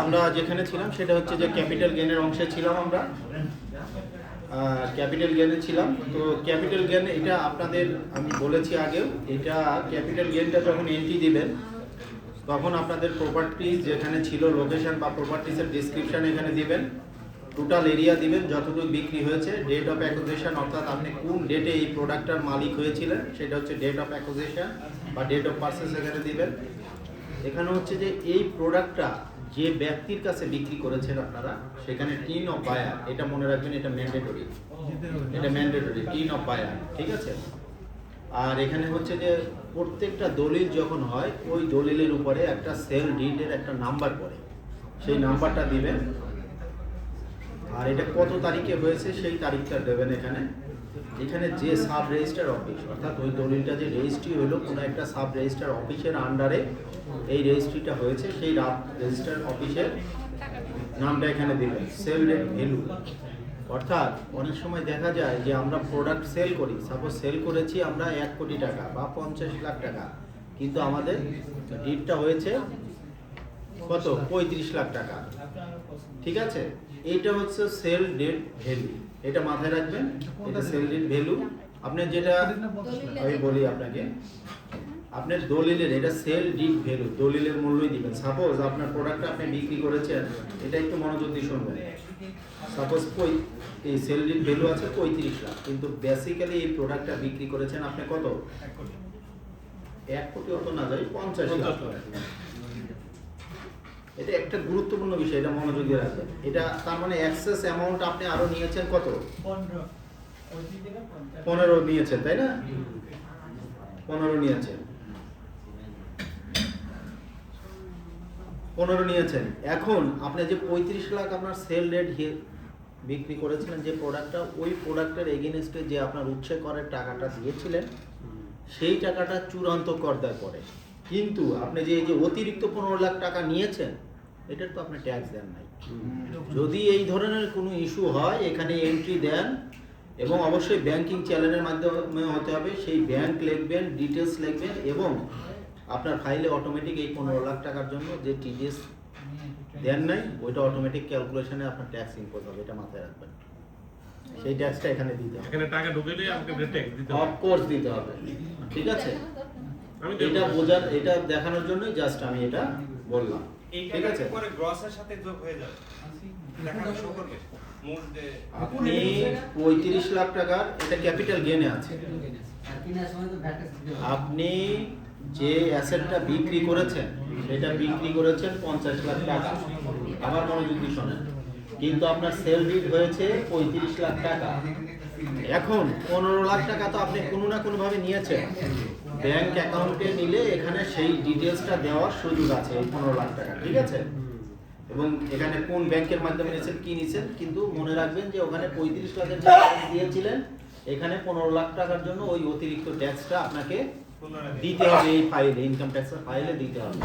আমরা যেখানে ছিলাম সেটা হচ্ছে যে ক্যাপিটাল গেনের অংশে ছিলাম আমরা, ক্যাপিটাল গেনে ছিলাম। তো ক্যাপিটাল গেন এটা আপনাদের আমি বলেছি আগেও, এটা ক্যাপিটাল গেনটা যখন এন্ট্রি দিবেন তখন আপনাদের প্রপার্টি যেখানে ছিল লোকেশন বা প্রপার্টিসের ডিসক্রিপশন এখানে দিবেন, টোটাল এরিয়া দিবেন, যতটুকু বিক্রি হয়েছে, ডেট অফ অ্যাকুইজিশন অর্থাৎ আপনি কোন ডেটে এই প্রোডাক্টটার মালিক হয়েছিলেন সেটা হচ্ছে ডেট অফ অ্যাকুইজিশন বা ডেট অফ পারচেজ এখানে দিবেন। এখানে হচ্ছে যে এই প্রোডাক্টটা যে ব্যক্তির কাছে বিক্রি করেছেন আপনারা সেখানে টিন অফ বায়ার, এটা মনে রাখবেন, এটা ম্যান্ডেটরি, এটা ম্যান্ডেটরি টিন অফ বায়ার, ঠিক আছে। আর এখানে হচ্ছে যে প্রত্যেকটা দলিল যখন হয় ওই দলিলের উপরে একটা সেল ডিডের একটা নাম্বার পড়ে, সেই নাম্বারটা দিবেন। আর এটা কত তারিখে হয়েছে সেই তারিখটা দেবেন এখানে। এখানে যে সাব রেজিস্ট্রার অফিস অর্থাৎ ওই দলিলটা যে রেজিস্ট্রি হলো কোনো একটা সাব রেজিস্ট্রার অফিসের আন্ডারে এই রেজিস্ট্রিটা হয়েছে, সেই রেজিস্ট্রার অফিসের নামটা এখানে দিবেন। সেল রেট ভ্যালু অর্থাৎ অনেক সময় দেখা যায় যে আমরা প্রোডাক্ট সেল করি, সাপোজ সেল করেছি আমরা 1 কোটি টাকা বা 50 লাখ টাকা, কিন্তু আমাদের ডিডটা হয়েছে কত 35 লাখ টাকা, ঠিক আছে। এইটা হচ্ছে সেল ডেট ভ্যালু, এটা মাথায় রাখবেন, এটা সেল ডেট ভ্যালু। আপনি যেটা আমি বলি আপনাকে, আপনার দলিলের এটা সেল ডিড ভ্যালু, দলিলের মূল্যই দিবেন। সাপোজ আপনার প্রোডাক্টটা আপনি বিক্রি করেছেন, এটা একটু মনোযোগ দিয়ে শুনবেন। সাপোজ এই সেল ডিড ভ্যালু আছে 35 লাখ, কিন্তু বেসিক্যালি এই প্রোডাক্টটা বিক্রি করেছেন আপনি কত 1 কোটি অত না যাই 50 লাখ। এটা একটা গুরুত্বপূর্ণ বিষয়, এটা মনোযোগ দিয়ে রাখবেন। এটা তার মানে এক্সেস অ্যামাউন্ট আপনি আরো নিয়েছেন কত 15 নিয়েছেন, তাই না? 15 নিয়েছেন, 15 নিয়েছেন। এখন আপনি যে 35 লাখ আপনার সেল রেট বিক্রি করেছিলেন যে প্রোডাক্টটা, ওই প্রোডাক্টের এগেইনস্টে যে আপনার উৎসে করের টাকাটা দিয়েছিলেন সেই টাকাটা চূড়ান্ত কর দেওয়ার পরে, কিন্তু আপনি যে এই যে অতিরিক্ত 15 লাখ টাকা নিয়েছেন এটার তো আপনি ট্যাক্স দেন নাই। যদি এই ধরনের কোনো ইস্যু হয় এখানে এন্ট্রি দেন, এবং অবশ্যই ব্যাংকিং চ্যানেলের মাধ্যমে হতে হবে, সেই ব্যাংক লিখবেন, ডিটেলস লিখবেন, এবং আপনার ফাইলে অটোমেটিক এই 15 লাখ টাকার জন্য যে টিডিএস দেন নাই ওইটা অটোমেটিক ক্যালকুলেশনে আপনার ট্যাক্স ইম্পোজ হবে, এটা মাথায় রাখবেন। সেই ট্যাক্সটা এখানে দিতে হবে, এখানে টাকা ঢুকাইলে আমাকে ট্যাক্স দিতে হবে, অফ কোর্স দিতে হবে, ঠিক আছে। এটা বোঝার, এটা দেখানোর জন্য জাস্ট আমি এটা বললাম, ঠিক আছে। পরে গ্রসের সাথে যোগ হয়ে যাবে, দেখানো শো করবে মূল যে আপনি 35 লাখ টাকার এটা ক্যাপিটাল গেনে আছে, আপনি যে অ্যাসেটটা বিক্রি করেছেন সেটা বিক্রি করেছেন 50 লাখ টাকা, আবার মনোযোগ দিয়ে শোনেন, কিন্তু আপনার সেল ডিড হয়েছে 35 লাখ টাকা। এখন 15 লাখ টাকা তো আপনি কোনো না কোনো ভাবে নিয়েছেন, ব্যাংক অ্যাকাউন্টে নিলে এখানে সেই ডিটেলসটা দেওয়ার সুযোগ আছে, এই 15 লাখ টাকা, ঠিক আছে। এবং এখানে কোন ব্যাংকের মাধ্যমে নিয়েছেন কি নিয়েছেন, কিন্তু মনে রাখবেন যে ওখানে 35 লাখের যে ট্যাক্স দিয়েছিলেন এখানে 15 লাখ টাকার জন্য ওই অতিরিক্ত ট্যাক্সটা আপনাকে দিতে হবে, এই ফাইলে ইনকাম ট্যাক্সের ফাইলে দিতে হবে।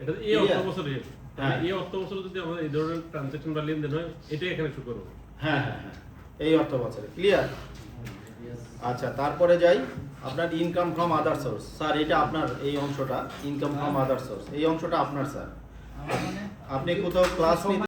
এটা এই অর্থ বছরে, হ্যাঁ এই অর্থ বছরে যদি আমরা এই ধরনের ট্রানজাকশন বা লেনদেন হয় এটাই এখানে শো করব। হ্যাঁ হ্যাঁ হ্যাঁ, এই অর্থ বছরে ক্লিয়ার। আচ্ছা, তারপরে যাই আপনার income from other source. Sir এটা আপনার এই অংশটা ইনকাম ফ্রম আদার সোর্স, এই অংশটা আপনার স্যার। আপনি কোথাও ক্লাস